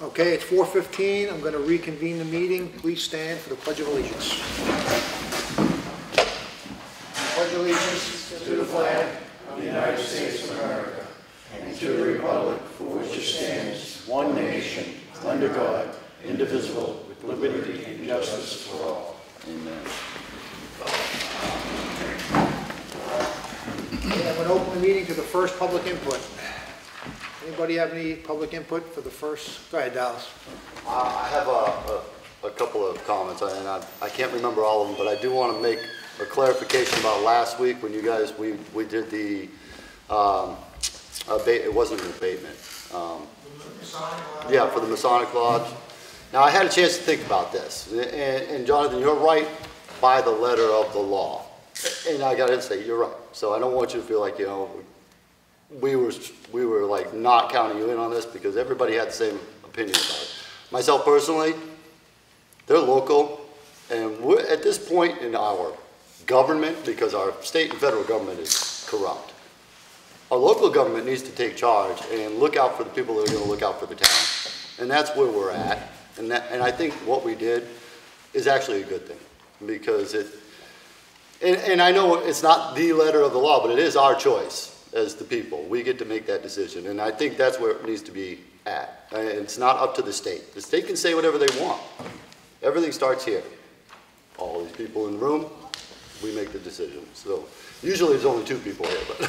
Okay, it's 4:15. I'm going to reconvene the meeting. Please stand for the Pledge of Allegiance. Pledge allegiance to the flag of the United States of America and to the republic for which it stands, one nation, under God, indivisible, with liberty and justice for all. Amen. Okay, I'm going to open the meeting to the first public input. Anybody have any public input for the first? Go ahead, Dallas. I have a couple of comments, and I can't remember all of them, but I do want to make a clarification about last week when you guys, we did the, it wasn't an abatement. Yeah, for the Masonic Lodge. Now, I had a chance to think about this, and Jonathan, you're right by the letter of the law. And I got to say, you're right. So I don't want you to feel like, you know, we were like not counting you in on this because everybody had the same opinion about it. Myself personally, they're local, and we're at this point in our government, because our state and federal government is corrupt. Our local government needs to take charge and look out for the people that are going to look out for the town. And that's where we're at. And I think what we did is actually a good thing, because and I know it's not the letter of the law, but it is our choice as the people. We get to make that decision, and I think that's where it needs to be at. And it's not up to the state. The state can say whatever they want. Everything starts here. All these people in the room, we make the decision. So usually there's only two people here, but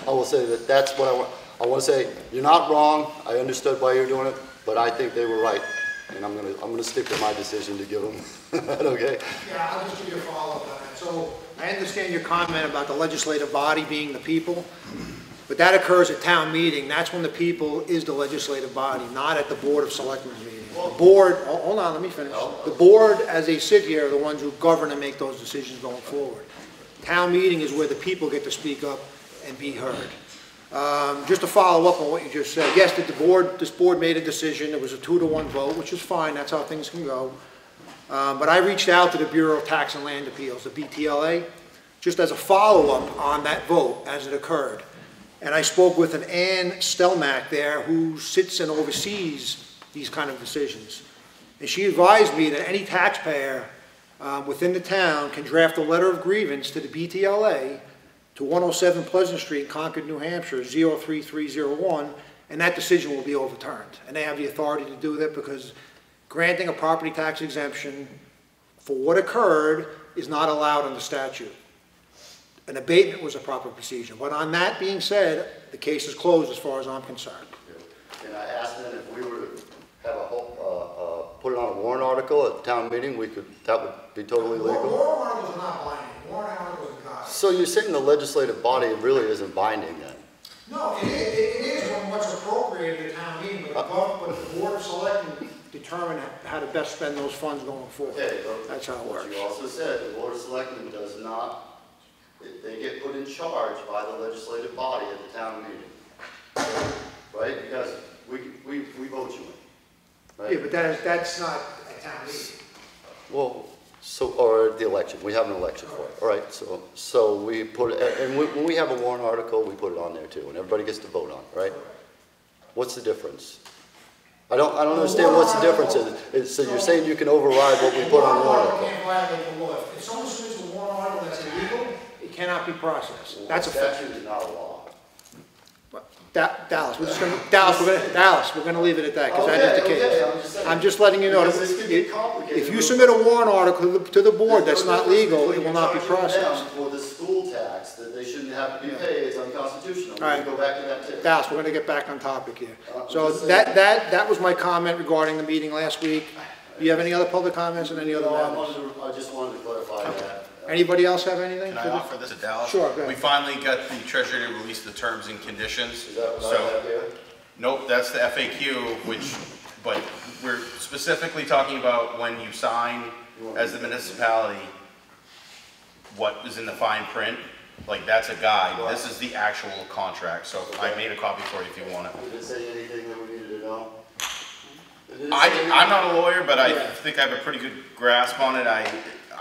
I will say that's what I want. I want to say you're not wrong. I understood why you're doing it, but I think they were right, and I'm gonna stick with my decision to give them. Okay? Yeah, I'll just give you a follow-up on that. So I understand your comment about the legislative body being the people, but that occurs at town meeting. That's when the people is the legislative body, not at the Board of Selectmen meeting. The board, hold on, let me finish. The board, as they sit here, are the ones who govern and make those decisions going forward. Town meeting is where the people get to speak up and be heard. Just to follow up on what you just said, yes, this board made a decision. It was a 2-to-1 vote, which is fine. That's how things can go. But I reached out to the Bureau of Tax and Land Appeals, the BTLA, just as a follow-up on that vote as it occurred. And I spoke with an Ann Stelmack there who sits and oversees these kind of decisions. And she advised me that any taxpayer within the town can draft a letter of grievance to the BTLA to 107 Pleasant Street, Concord, New Hampshire, 03301, and that decision will be overturned. And they have the authority to do that because granting a property tax exemption for what occurred is not allowed under statute. An abatement was a proper procedure. But on that being said, the case is closed as far as I'm concerned. And I asked them if we were to have put it on a warrant article at the town meeting, that would be totally legal? Warrant articles are not binding. Warrant articles are not. So you're saying the legislative body really isn't binding then? No, it is when what's appropriated at town meeting, but the Board of Selectmen determine how to best spend those funds going forward. Okay, that's how it works. You also said the Board of Selectmen does not, they get put in charge by the legislative body at the town meeting, right? Because we vote you in. Right? Yeah, but that's not a town meeting. Well, or the election. We have an election for it. All right. So we put it, and when we have a warrant article, we put it on there too, and everybody gets to vote on it, right? What's the difference? I don't understand what's the difference is. So you're saying you can override what we put on the warrant article? Can't violate the law. If someone submits a warrant article that's illegal, it cannot be processed. Well, that's a fact. Statute is not a law. Dallas, we're going to leave it at that because that is the case. I'm just letting you know. If you submit a warrant article to the board that's not legal, it will not be processed. For the school tax that they shouldn't have to be paid, it's unconstitutional. All right. Go back to that too. Dallas, we're going to get back on topic here. So that was my comment regarding the meeting last week. Do you have any other public comments and any other matters? I just wanted to clarify that. Anybody else have anything? Can I offer this to Dallas? Sure, go ahead. We finally got the Treasury to release the terms and conditions. Is that what I have here? Nope, that's the FAQ, but we're specifically talking about when you sign as the municipality, what is in the fine print. Like, that's a guide. Right. This is the actual contract. So okay. I made a copy for you if you want it. Did it say anything that we needed to know? I'm not a lawyer, but I think I have a pretty good grasp on it.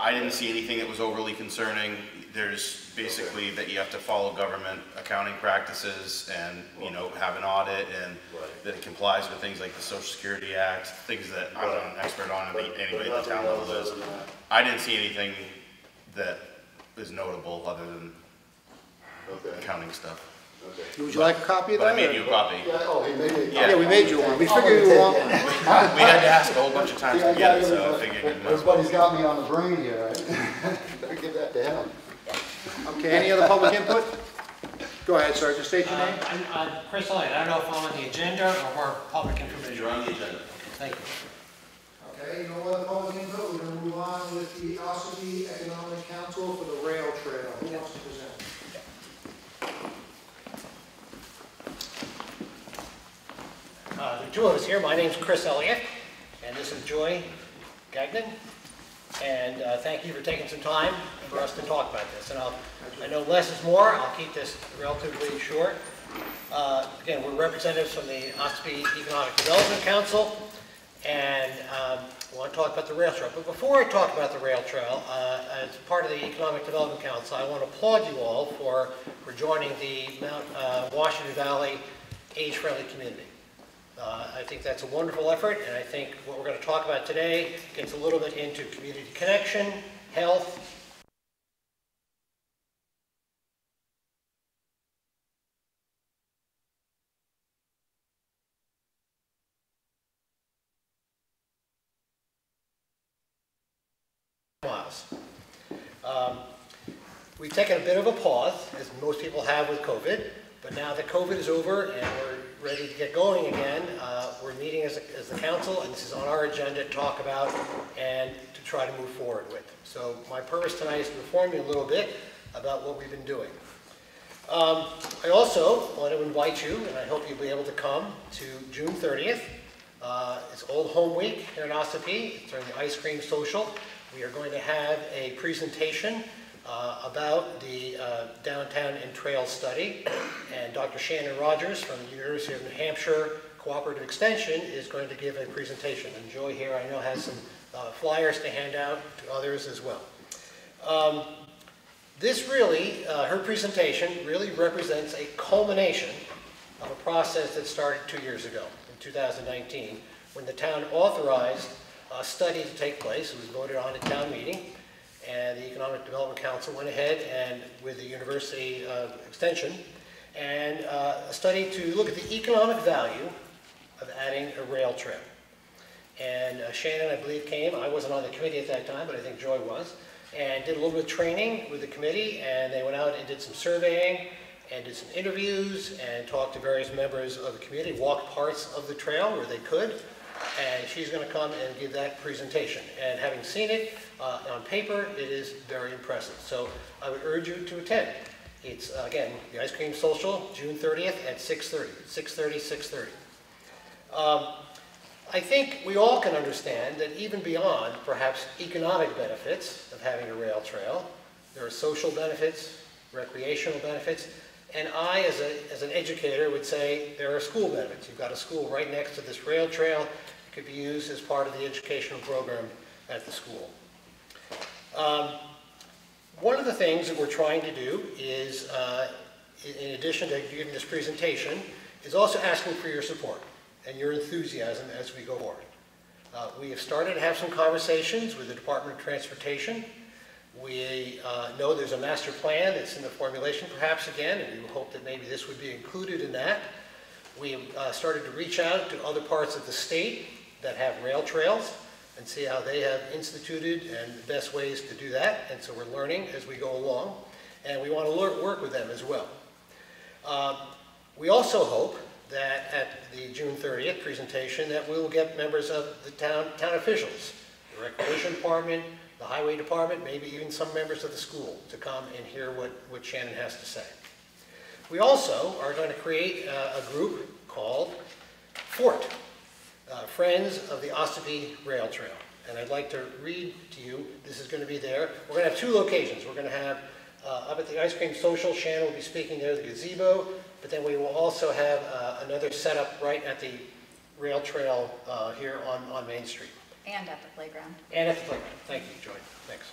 I didn't see anything that was overly concerning. there's basically that you have to follow government accounting practices and, you know, have an audit, and that it complies with things like the Social Security Act, things that I'm not an expert on anyway at the town level is. I didn't see anything that is notable other than accounting stuff. Okay. Would you like a copy of that? But I made you a copy. Yeah, oh, he made it. Yeah, we made you one. We figured you want one. We had to ask a whole bunch of times to get it, so I figured you might as well. Everybody's got me on the brain here, right? Better give that to him. Okay, any other public input? Go ahead, sir, just state your name. I'm Chris Elliott. I don't know if I'm on the agenda or more public information. You're on the agenda. Thank you. Okay, no other public input, we're gonna move on with the Ossipee Economic Council for the rail trail. Who wants to present? The two of us here, my name's Chris Elliott, and this is Joy Gagnon. And thank you for taking some time for us to talk about this. And I know less is more. I'll keep this relatively short. Again, we're representatives from the Ossipee Economic Development Council, and I want to talk about the rail trail. But before I talk about the rail trail, as part of the Economic Development Council, I want to applaud you all for joining the Mount Washington Valley Age-Friendly Community. I think that's a wonderful effort, and I think what we're going to talk about today gets a little bit into community connection, health, miles. We've taken a bit of a pause, as most people have with COVID, but now that COVID is over and we're ready to get going again, we're meeting as the council, and this is on our agenda to talk about and to try to move forward with. So my purpose tonight is to inform you a little bit about what we've been doing. I also want to invite you, and I hope you'll be able to come to June 30th. It's Old Home Week here in Ossipee. It's during the Ice Cream Social. We are going to have a presentation about the Downtown and Trail Study, and Dr. Shannon Rogers from the University of New Hampshire Cooperative Extension is going to give a presentation. And Joy here, I know, has some flyers to hand out to others as well. This really, her presentation really represents a culmination of a process that started 2 years ago, in 2019, when the town authorized a study to take place. It was voted on at town meeting, and the Economic Development Council went ahead and with the University Extension, and a study to look at the economic value of adding a rail trail. And Shannon, I believe, came. I wasn't on the committee at that time, but I think Joy was, and did a little bit of training with the committee, and they went out and did some surveying and did some interviews and talked to various members of the community, walked parts of the trail where they could, and she's going to come and give that presentation. And having seen it on paper, it is very impressive. So I would urge you to attend. It's, again, the Ice Cream Social, June 30th at 6:30, 6:30. I think we all can understand that even beyond perhaps economic benefits of having a rail trail, there are social benefits, recreational benefits, and I, as an educator, would say there are school benefits. You've got a school right next to this rail trail. It could be used as part of the educational program at the school. One of the things that we're trying to do is, in addition to giving this presentation, is also asking for your support and your enthusiasm as we go forward. We have started to have some conversations with the Department of Transportation. We know there's a master plan that's in the formulation perhaps again, and we hope that maybe this would be included in that. We have started to reach out to other parts of the state that have rail trails and see how they have instituted and the best ways to do that. And so we're learning as we go along, and we want to work with them as well. We also hope that at the June 30th presentation that we will get members of the town officials, the Recreation Department, the Highway Department, maybe even some members of the school to come and hear what Shannon has to say. We also are going to create a group called FORT, Friends of the Ossipee Rail Trail. And I'd like to read to you, this is going to be there. We're going to have two locations. We're going to have up at the Ice Cream Social, Shannon will be speaking there at the gazebo, but then we will also have another setup right at the rail trail here on Main Street. And at the playground. And at the playground. Thank you, Joy. Thanks.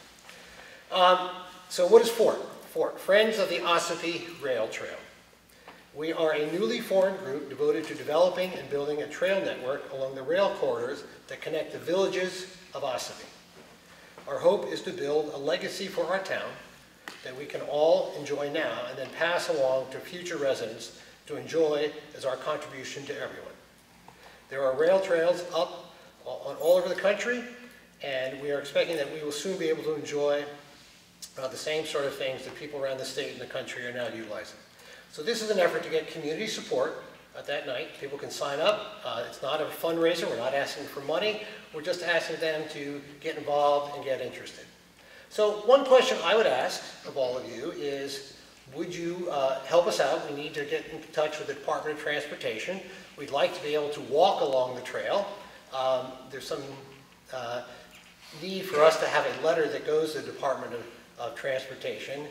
So what is FORT? FORT, Friends of the Ossipee Rail Trail. We are a newly formed group devoted to developing and building a trail network along the rail corridors that connect the villages of Ossipee. Our hope is to build a legacy for our town that we can all enjoy now and then pass along to future residents to enjoy as our contribution to everyone. There are rail trails up all over the country, and we are expecting that we will soon be able to enjoy the same sort of things that people around the state and the country are now utilizing. So this is an effort to get community support that night. People can sign up. It's not a fundraiser. We're not asking for money. We're just asking them to get involved and get interested. So one question I would ask of all of you is, would you help us out? We need to get in touch with the Department of Transportation. We'd like to be able to walk along the trail. There's some need for us to have a letter that goes to the Department of Transportation.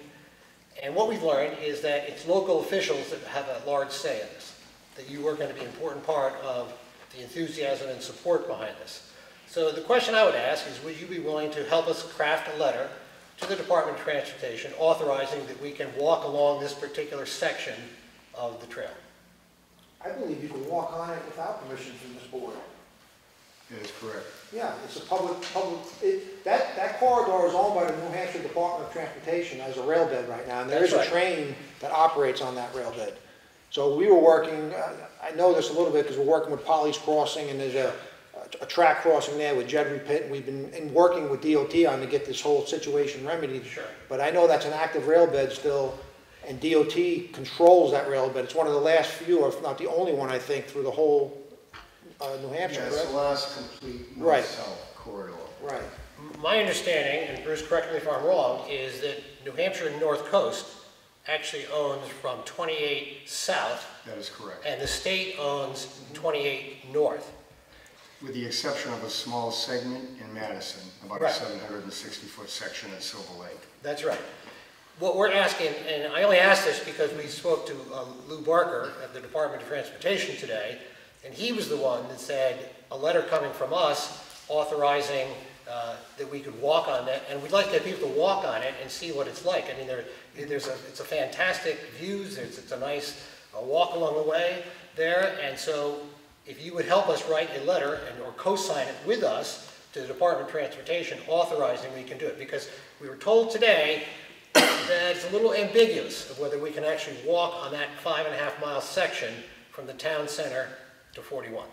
And what we've learned is that it's local officials that have a large say in this, that you are going to be an important part of the enthusiasm and support behind this. So the question I would ask is, would you be willing to help us craft a letter to the Department of Transportation authorizing that we can walk along this particular section of the trail? I believe you can walk on it without permission from this board. That is correct. Yeah, it's a that corridor is owned by the New Hampshire Department of Transportation as a rail bed right now, and there is a train that operates on that rail bed. So we were working, I know this a little bit because we're working with Polly's Crossing, and there's a track crossing there with Jedry Pit, and we've been working with DOT on to get this whole situation remedied. Sure. But I know that's an active rail bed still, and DOT controls that rail bed. It's one of the last few, or if not the only one, I think, through the whole New Hampshire, Yeah, it's correct? the last complete Right. north-south corridor. Right. My understanding, and Bruce, correct me if I'm wrong, is that New Hampshire North Coast actually owns from 28 south, That is correct. and the state owns 28 north. With the exception of a small segment in Madison, about a Right. 760-foot section at Silver Lake. That's right. What we're asking, and I only asked this because we spoke to Lou Barker at the Department of Transportation today, and he was the one that said a letter coming from us authorizing that we could walk on that, and we'd like to have people to walk on it and see what it's like. I mean, it's a fantastic views. It's a nice walk along the way there, and so if you would help us write a letter or co-sign it with us to the Department of Transportation authorizing we can do it, because we were told today that it's a little ambiguous of whether we can actually walk on that 5.5-mile section from the town center to 41.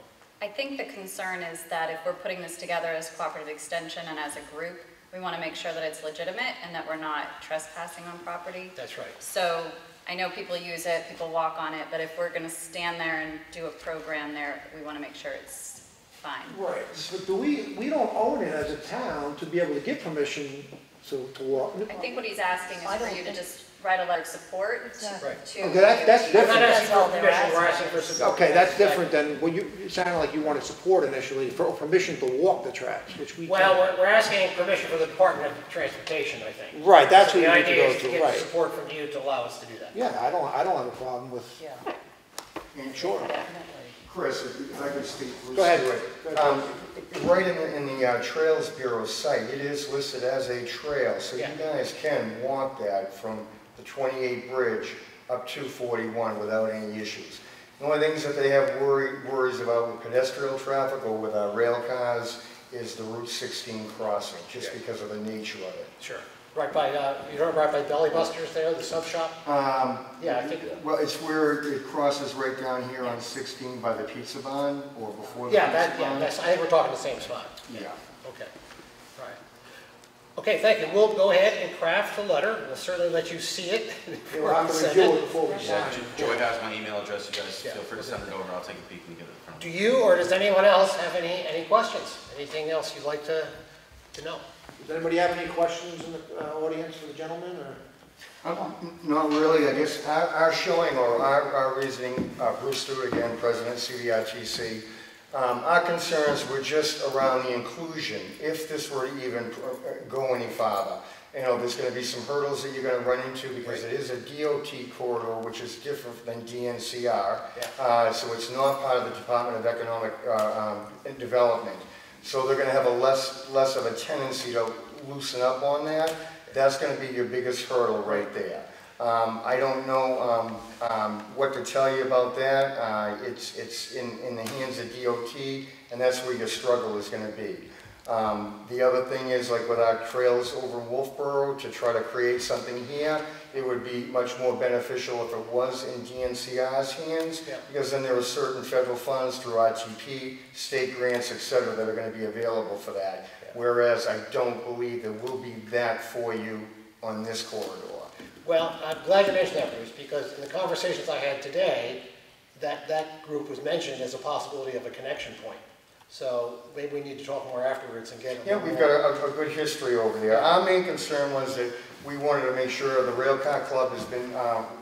I think the concern is that if we're putting this together as cooperative extension and as a group, we want to make sure that it's legitimate and that we're not trespassing on property. That's right. So I know people use it, people walk on it, but if we're going to stand there and do a program there, we want to make sure it's fine. Right, but we don't own it as a town to be able to give permission to walk. I think what he's asking is for you to just write a letter of support to. Right. to Okay, that's We're not different. asking for permission, we're asking for support. Okay, that's different than, well, it sounded like you wanted support initially, for permission to walk the tracks, which we Well, can't. we're asking permission for the Department of Transportation, I think. Right, that's So what the you need to idea go is to to, get the right. support from you to allow us to do that. Yeah, I don't have a problem with, Yeah. And sure. Chris, if I could speak. Go ahead, Rick. Go ahead. Right in the Trails Bureau site, it is listed as a trail, so you Yeah. guys can walk that from the 28 bridge up to 41 without any issues. The only things that they have worries about with pedestrian traffic or with rail cars is the Route 16 crossing, just Yeah. because of the nature of it. Sure. Right by, you're right by Belly Busters there, the sub shop? Yeah, I think. Well, it's where it crosses right down here on 16 by the Pizza Barn, or before the Yeah, Pizza Barn. I think we're talking the same spot. Yeah. Okay, all right. Okay, thank you. We'll go ahead and craft the letter. We'll certainly let you see it. We'll have to Send review it. it before we Yeah, sign. Joy has my email address, you guys Yeah. feel free to send it over, I'll take a peek and get it from Do you. you or does anyone else have any questions? Anything else you'd like to know? Does anybody have any questions in the audience for the gentleman, or? Not really, I guess our showing or our reasoning, Bruce Stewart again, President CVRTC, our concerns were just around the inclusion, if this were to even go any farther. You know, there's going to be some hurdles that you're going to run into because it is a DOT corridor, which is different than DNCR. So it's not part of the Department of Economic Development. So they're going to have a less of a tendency to loosen up on that. That's going to be your biggest hurdle right there. I don't know what to tell you about that. It's in the hands of DOT, and that's where your struggle is going to be. The other thing is, like with our trails over Wolfboro, to try to create something here, it would be much more beneficial if it was in DNCR's hands, because then there are certain federal funds through RTP, state grants, etc., that are going to be available for that. Whereas I don't believe there will be that for you on this corridor. Well, I'm glad you mentioned that, Bruce, because in the conversations I had today, that group was mentioned as a possibility of a connection point. So maybe we need to talk more afterwards and get... Yeah, we've got a good history over there. Our main concern was that we wanted to make sure the Railcar Club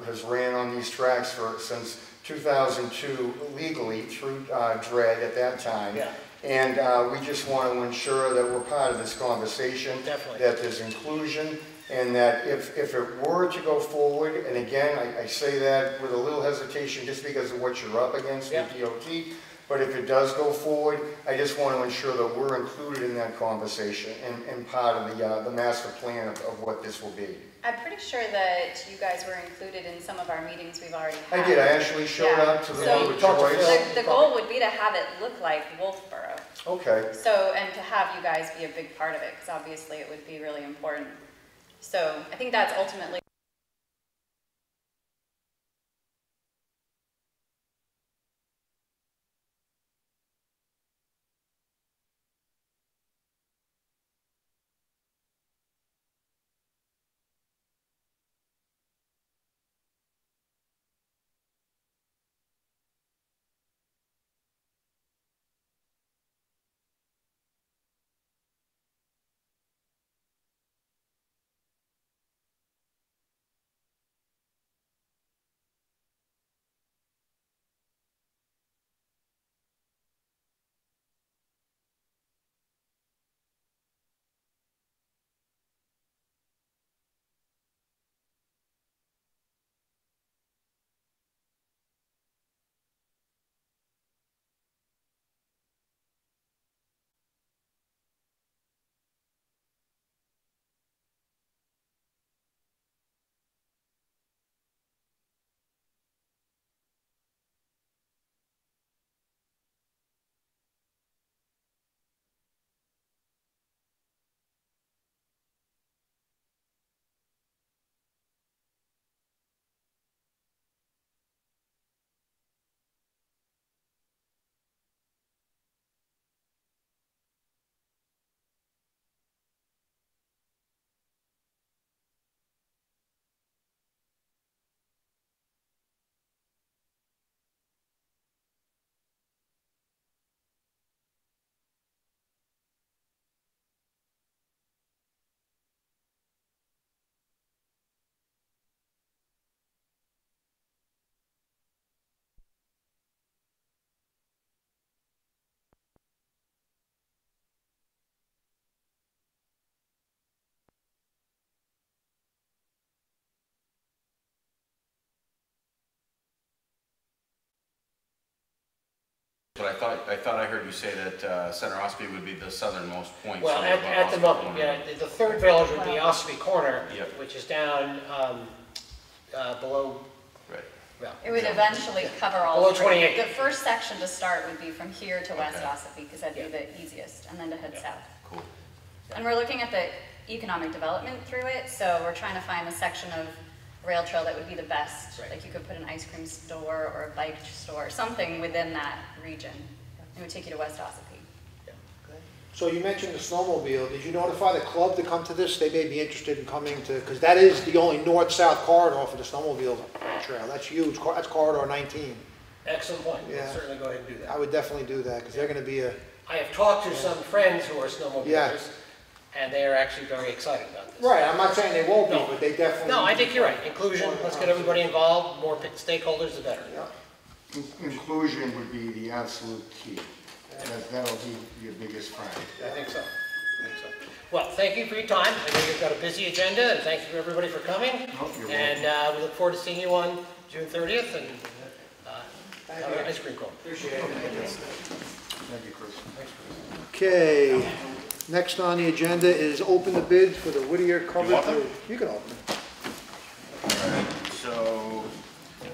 has ran on these tracks since 2002 legally through DRED at that time. Yeah. And we just want to ensure that we're part of this conversation, Definitely. that there's inclusion, and that if it were to go forward, and again, I say that with a little hesitation just because of what you're up against with DOT, but if it does go forward, I just want to ensure that we're included in that conversation and part of the master plan of what this will be. I'm pretty sure that you guys were included in some of our meetings we've already had. I did. I actually showed up to the So one with Joyce. the goal would be to have it look like Wolfboro. Okay. So, and to have you guys be a big part of it, because obviously it would be really important. So I think that's ultimately But I thought I heard you say that Center Ossipee would be the southernmost point. Well, so at the moment, yeah, the third village would be Ossipee Corner, Yep. which is down below. Right. Well, it would eventually cover all Below three. 28. The first section to start would be from here to West Okay. Ossipee, because that'd be the easiest, and then to head south. Cool. And we're looking at the economic development through it, so we're trying to find the section of rail trail that would be the best. Right. Like you could put an ice cream store or a bike store, something within that region. It would take you to West Ossipee. So you mentioned the snowmobile. Did you notify the club to come to this? They may be interested in coming to, because that is the only north-south corridor for the snowmobile trail. That's huge. That's corridor 19. excellent point. We'll Yeah. certainly go ahead and do I that. would definitely do that, because they're going to be a, I have talked to some friends who are snowmobilers, Yeah. and they are actually very excited about this. right, I'm not saying they won't be, No. but they definitely. No, I think you're right. Inclusion, let's get everybody involved, more stakeholders, the better. Yeah. Inclusion would be the absolute key. That'll be your biggest friend. I think so. Well, thank you for your time. I know you've got a busy agenda, and thank you everybody for coming. You're And we look forward to seeing you on June 30th, and have an ice cream cone. Appreciate it. Thank you, Chris. Okay, Next on the agenda is open the bids for the Whittier covered. want them? You can open them. So,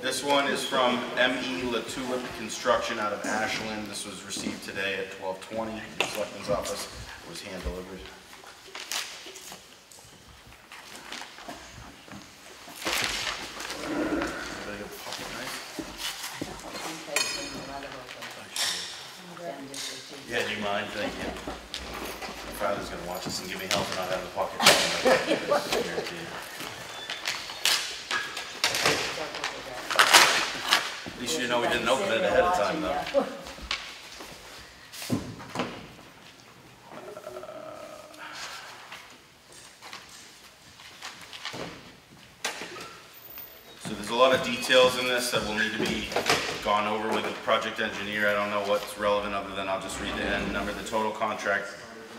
this one is from M.E. Latulip Construction out of Ashland. This was received today at 12:20. The Selectmen's office. It was hand delivered. Yeah, do you mind? Thank you. My father's gonna watch this and give me help and not have a pocket. At least you know we didn't open it ahead of time, though. So there's a lot of details in this that will need to be gone over with the project engineer. I don't know what's relevant other than I'll just read the end number. The total contract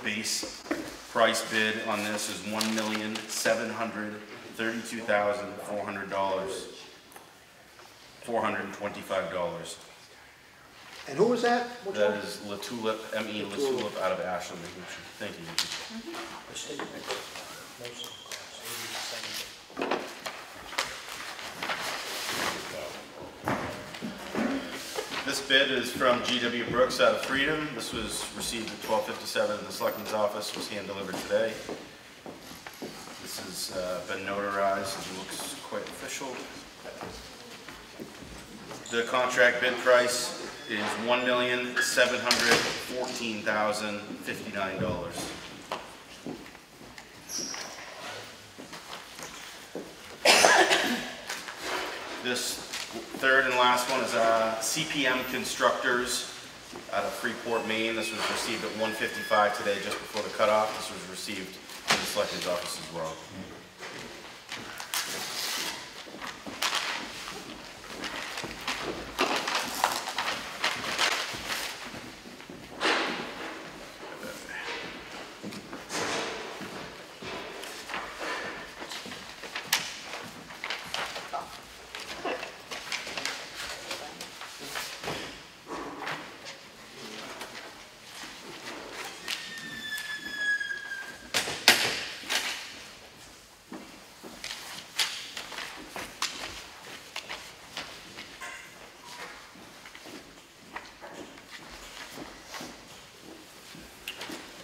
base price bid on this is $1,732,425. And who was that? Which That one? is Latulip, M.E. Latulip out of Ashland, New Hampshire. Thank you. This bid is from G.W. Brooks out of Freedom. This was received at 12:57 in the Selectmen's office, was hand delivered today. This has been notarized and looks quite official. The contract bid price is $1,714,059. This third and last one is CPM Constructors out of Freeport, Maine. This was received at 1:55 today, just before the cutoff. This was received in the Selectmen's office as well.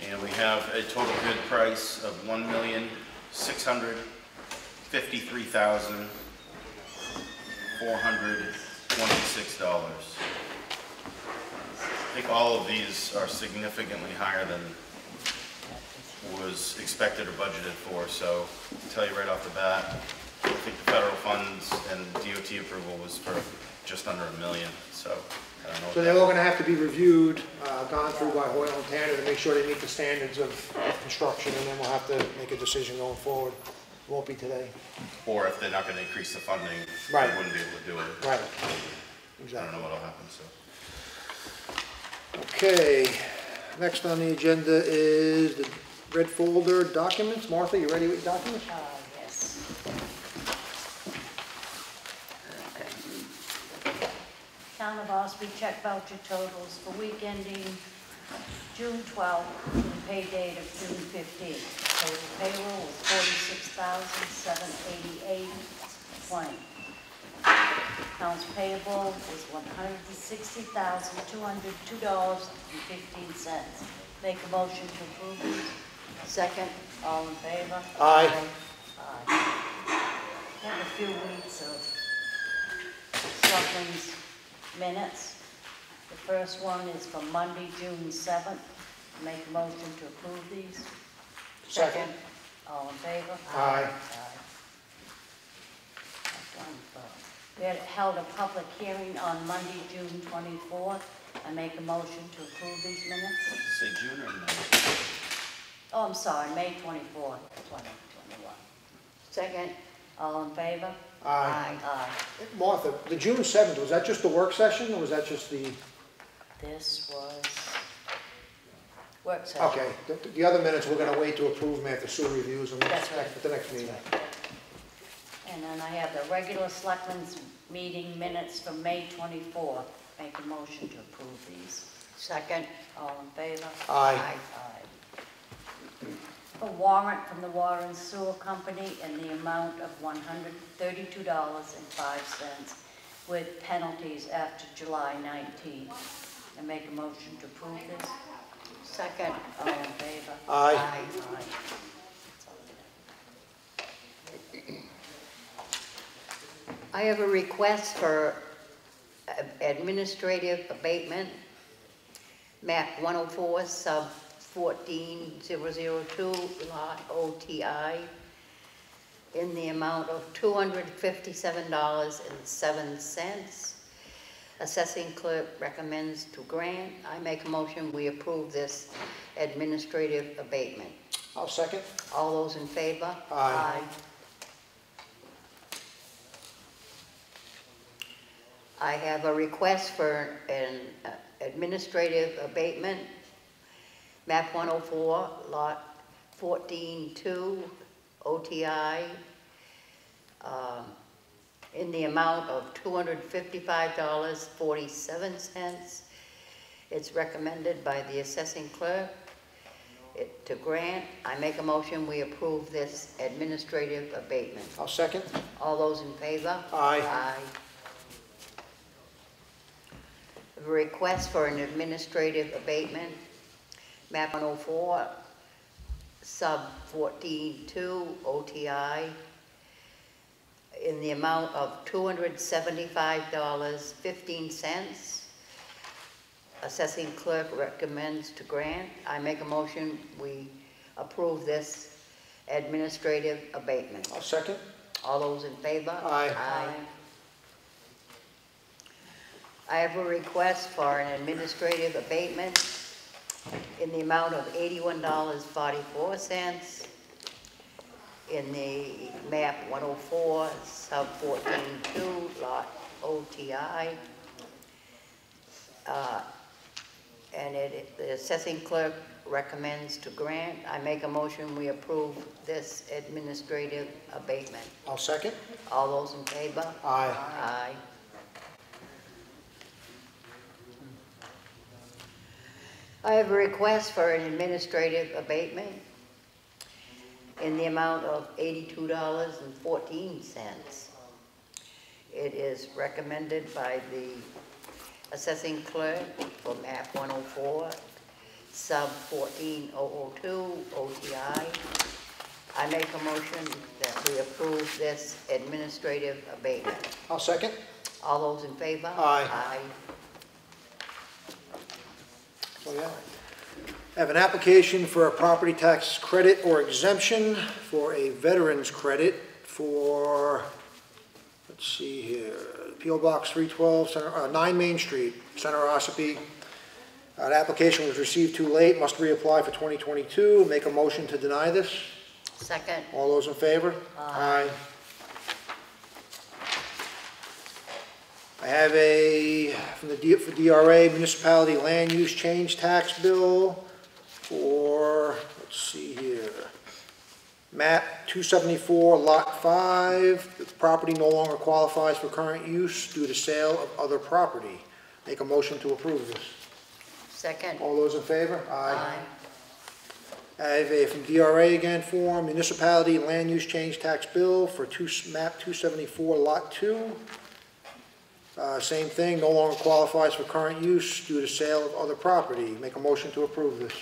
And we have a total bid price of $1,653,426. I think all of these are significantly higher than was expected or budgeted for, so I'll tell you right off the bat, I think the federal funds and DOT approval was for just under $1 million, so I don't know. So they're all gonna have to be reviewed, gone through by Hoyle and Tanner to make sure they meet the standards of construction, and then we'll have to make a decision going forward. It won't be today. Or if they're not gonna increase the funding, Right. they wouldn't be able to do it. Right. I don't Exactly. know what'll happen, so. Okay, next on the agenda is the red folder documents. Martha, you ready with your documents? Yes. Okay. Town of Ossipee check voucher totals for week ending June 12th and pay date of June 15th. Total payroll was $46,788.20. Accounts payable was $160,202.15. Make a motion to approve these. Second, all in favor? Aye. Aye. We have a few weeks of Selectmen's minutes. The first one is for Monday, June 7th. Make a motion to approve these. Second. All in favor? Aye. That's wonderful. We had held a public hearing on Monday, June 24th. I make a motion to approve these minutes. Say June or May? Oh, I'm sorry, May 24th, 2021. Second, all in favor? Aye. Aye. Martha, the June 7th, was that just the work session, or was that just the, This was work session. okay, the other minutes, we're gonna wait to approve them after sewer reviews and That's right. at the next meeting. And then I have the regular Selectmen's meeting minutes for May 24th. Make a motion to approve these. Second, all in favor? Aye. Aye. a warrant from the Water and Sewer Company in the amount of $132.05 with penalties after July 19th. I make a motion to approve this. Second. All in favor? Aye. Aye. I have a request for administrative abatement, map 104, sub 14002, lot OTI, in the amount of $257.07. Assessing clerk recommends to grant. I make a motion, we approve this administrative abatement. I'll second. All those in favor? Aye. I have a request for an administrative abatement, map 104, lot 14-2, OTI, in the amount of $255.47. It's recommended by the assessing clerk to grant. I make a motion, we approve this administrative abatement. I'll second. All those in favor? Aye. Aye. A request for an administrative abatement, map 104, sub 14-2, OTI, in the amount of $275.15. Assessing clerk recommends to grant. I make a motion, we approve this administrative abatement. I'll second. All those in favor? Aye. Aye. I have a request for an administrative abatement in the amount of $81.44 in the map 104, sub 14-2, lot OTI. And the assessing clerk recommends to grant. I make a motion, we approve this administrative abatement. I'll second. All those in favor? Aye. Aye. I have a request for an administrative abatement in the amount of $82.14. It is recommended by the assessing clerk for map 104, sub 14002, OTI. I make a motion that we approve this administrative abatement. I'll second. All those in favor? Aye. Aye. Oh, yeah. I have an application for a property tax credit or exemption for a veteran's credit for, let's see here, P.O. Box 312, 9 Main Street, Center Ossipee. The application was received too late, must reapply for 2022. Make a motion to deny this. Second. All those in favor? Aye. I have for DRA, municipality land use change tax bill for, let's see here, map 274, lot 5. The property no longer qualifies for current use due to sale of other property. Make a motion to approve this. Second. All those in favor? Aye. I have from DRA again form, municipality land use change tax bill for map 274, lot 2. Same thing, no longer qualifies for current use due to sale of other property. Make a motion to approve this.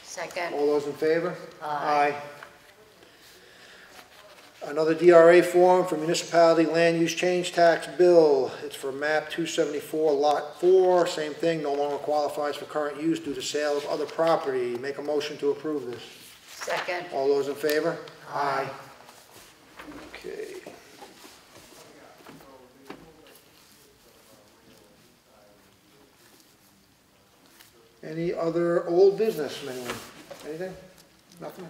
Second. All those in favor? Aye. Another DRA form for municipality land use change tax bill. It's for map 274, lot 4. Same thing, no longer qualifies for current use due to sale of other property. Make a motion to approve this. Second. All those in favor? Aye. Okay. Any other old business from anyone? Anything? Nothing?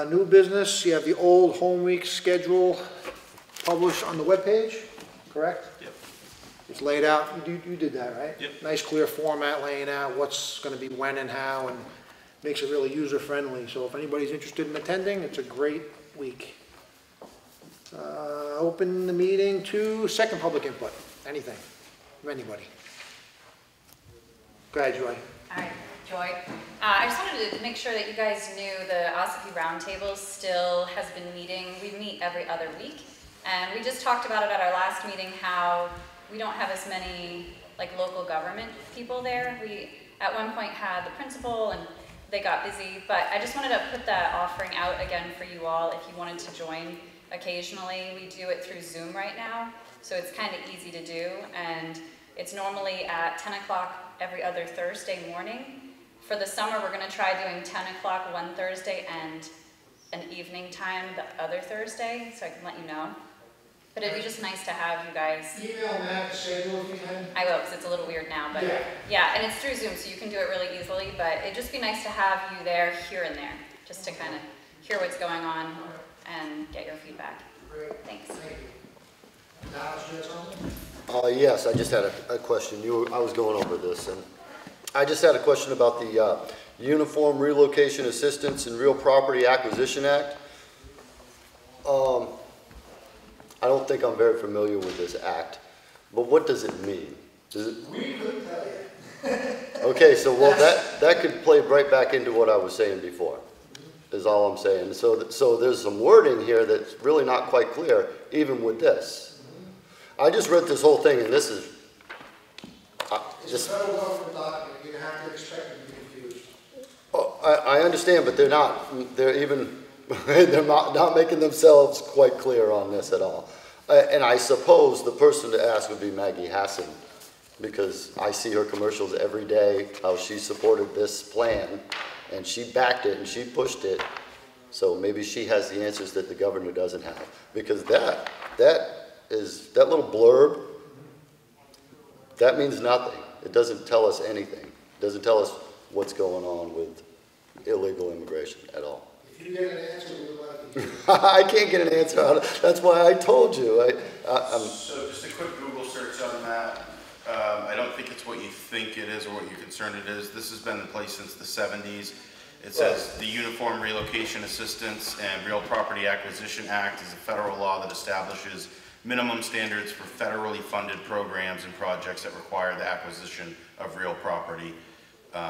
New business, you have the old home week schedule published on the webpage, correct? Yep. It's laid out, you did that, right? Yep. Nice clear format laying out what's gonna be when and how, and makes it really user-friendly. So if anybody's interested in attending, it's a great week. Open the meeting to second public input, anything, from anybody. Go ahead, Joy. All right, Joy. I just wanted to make sure that you guys knew the Ossipee Roundtable still has been meeting. We meet every other week. And we just talked about it at our last meeting, how we don't have as many like local government people there. We at one point had the principal and they got busy, but I just wanted to put that offering out again for you all if you wanted to join occasionally. We do it through Zoom right now, so it's kind of easy to do, and it's normally at 10 o'clock every other Thursday morning. For the summer, we're going to try doing 10 o'clock one Thursday and an evening time the other Thursday, so I can let you know. But it'd be just nice to have you guys. Email Matt to schedule if you can. I will, because it's a little weird now, but yeah, and it's through Zoom, so you can do it really easily, but it'd just be nice to have you there, here and there, just to kind of hear what's going on and get your feedback. Great. Thanks. Thank you. Now, you had something? Yes, I just had a question. I was going over this, and I just had a question about the Uniform Relocation Assistance and Real Property Acquisition Act. I don't think I'm very familiar with this act, but what does it mean? We couldn't tell you. Okay, so well that could play right back into what I was saying before, is all I'm saying. So there's some wording here that's really not quite clear, even with this. I just read this whole thing, and this is It's a federal government document. You're going to have to expect it to be confused. Oh, I understand, but they're not making themselves quite clear on this at all. And I suppose the person to ask would be Maggie Hassan, because I see her commercials every day, how she supported this plan, and she backed it and she pushed it. So maybe she has the answers that the governor doesn't have. Because that little blurb, that means nothing. It doesn't tell us anything. It doesn't tell us what's going on with illegal immigration at all. If you get an answer, we would like you. I can't get an answer out of it. That's why I told you. So just a quick Google search on that. I don't think it's what you think it is or what you're concerned it is. This has been in place since the 70s. It says the Uniform Relocation Assistance and Real Property Acquisition Act is a federal law that establishes minimum standards for federally funded programs and projects that require the acquisition of real property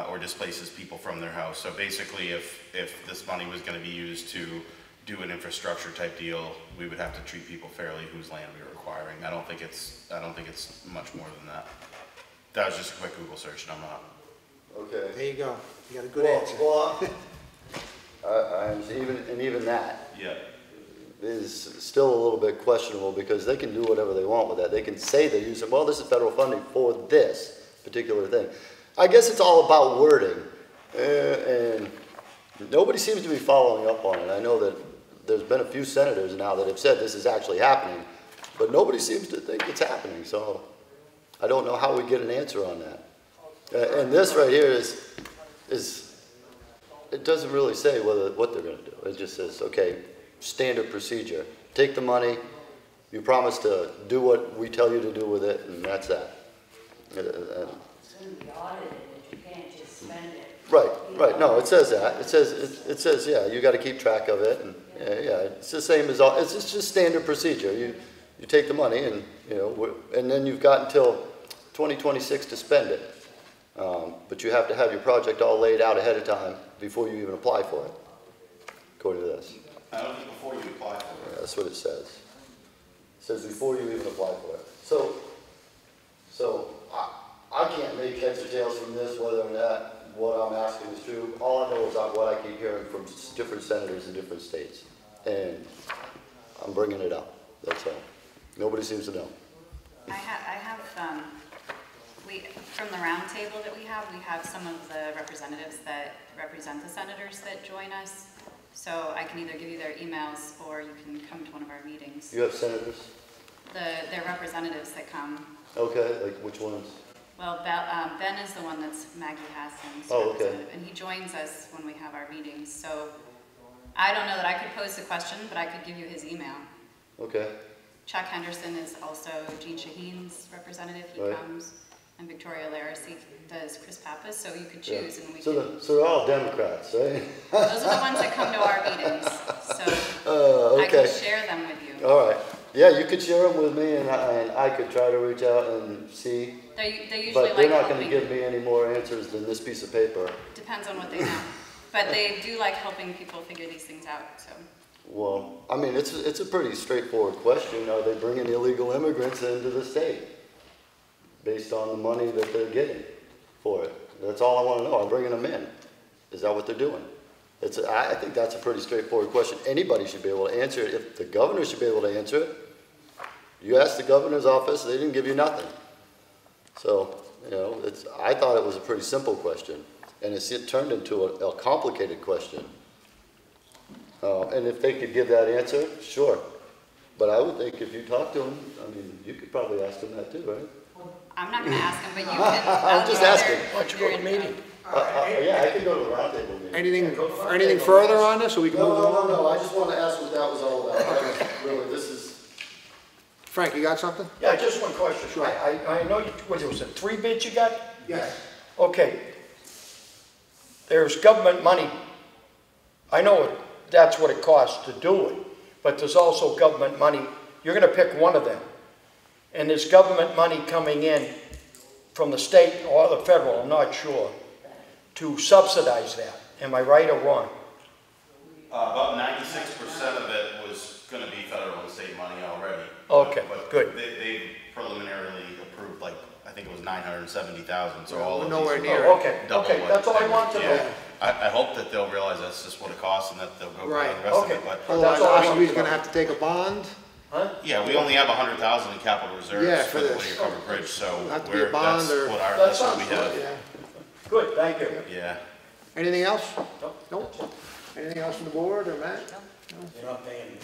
or displaces people from their house. So basically, if this money was going to be used to do an infrastructure type deal, we would have to treat people fairly whose land we were acquiring. I don't think it's much more than that. That was just a quick Google search, and I'm not. Okay. There you go. You got a good answer. Even that Yeah. is still a little bit questionable, because they can do whatever they want with that. They can say they use it. Well, this is federal funding for this particular thing. I guess it's all about wording, and nobody seems to be following up on it. I know that there's been a few senators now that have said this is actually happening, but nobody seems to think it's happening. So I don't know how we get an answer on that. And this right here is it doesn't really say what they're going to do. It just says, okay, standard procedure. Take the money. You promise to do what we tell you to do with it, and that's that. It's going to be audited, but you can't just spend it. Right. No, it says that. It says, yeah, you got to keep track of it, and yeah, it's the same as all. It's just standard procedure. You take the money, and and then you've got until 2026 to spend it. But you have to have your project all laid out ahead of time before you even apply for it, according to this. I don't think before you apply for it. Yeah, that's what it says. It says before you even apply for it. So I can't make heads or tails from this whether or not what I'm asking is true. All I know is what I keep hearing from different senators in different states. And I'm bringing it up. That's all. Nobody seems to know. I have from the round table that we have some of the representatives that represent the senators that join us. So I can either give you their emails or you can come to one of our meetings. You have senators? They're representatives that come. Okay, like which ones? Well, Ben is the one that's Maggie Hassan's okay. representative, and he joins us when we have our meetings. So I don't know that I could pose the question, but I could give you his email. Okay. Chuck Henderson is also Gene Shaheen's representative. He comes. And Victoria Larissy does Chris Pappas, so you could choose, and we so they're all Democrats, right? Those are the ones that come to our meetings, so okay. I can share them with you. All right. Yeah, you could share them with me, and I could try to reach out and see. They usually But they're like not gonna helping. give me any more answers than this piece of paper. Depends on what they know. But they do like helping people figure these things out, so. Well, I mean, it's a pretty straightforward question. Are they bringing illegal immigrants into the state based on the money that they're getting for it? That's all I want to know. Are they bringing them in? Is that what they're doing? I think that's a pretty straightforward question. Anybody should be able to answer it. If the governor should be able to answer it, you asked the governor's office, they didn't give you nothing. So, you know, I thought it was a pretty simple question, and it turned into a complicated question. And if they could give that answer, sure. But I would think if you talk to them, I mean, you could probably ask them that too, right? I'm not gonna ask them, but you can. I'm just asking. Why don't you go to the meeting? Yeah, I could go to the roundtable meeting. Anything further on this, so we can move on? No, I just wanted to ask what that was all about. Really, this is, Frank, you got something? Yeah, just one question. Sure. I know, what was it, 3 bids you got? Yes. Okay. There's government money. I know that's what it costs to do it, but there's also government money. You're gonna pick one of them. And there's government money coming in from the state or the federal, I'm not sure, to subsidize that. Am I right or wrong? About 96% of it was gonna be federal and state money already. Okay, But good. They preliminarily approved, like, I think it was 970,000, so all we're of nowhere these. near Oh, okay, double okay, what that's all I they- want to yeah. know. I hope that they'll realize that's just what it costs and that they'll go buy the rest of Okay. it, but, Otherwise, That's all I Ossepee's want. gonna have to take a bond. yeah, we only have 100,000 in capital Yeah, reserves for for the this. Whittier Covered Bridge, so Have to be a we're, bond that's or- what That that's what sounds we have, Yeah. Good, thank you. yeah. Anything else? No. Nope. Anything else from the board or Matt? You're not paying me.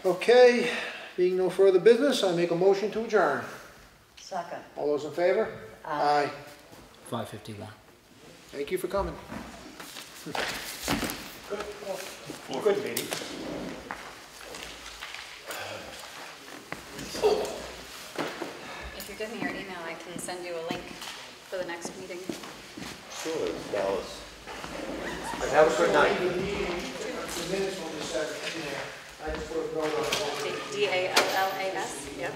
Okay, being no further business, I make a motion to adjourn. Second. All those in favor? Aye. 5:51. Thank you for coming. Good meeting. If you're giving your email, I can send you a link for the next meeting. sure, Dallas. Have a good night. The minutes will be set in there. I just put a note on it. DALLAS, yep.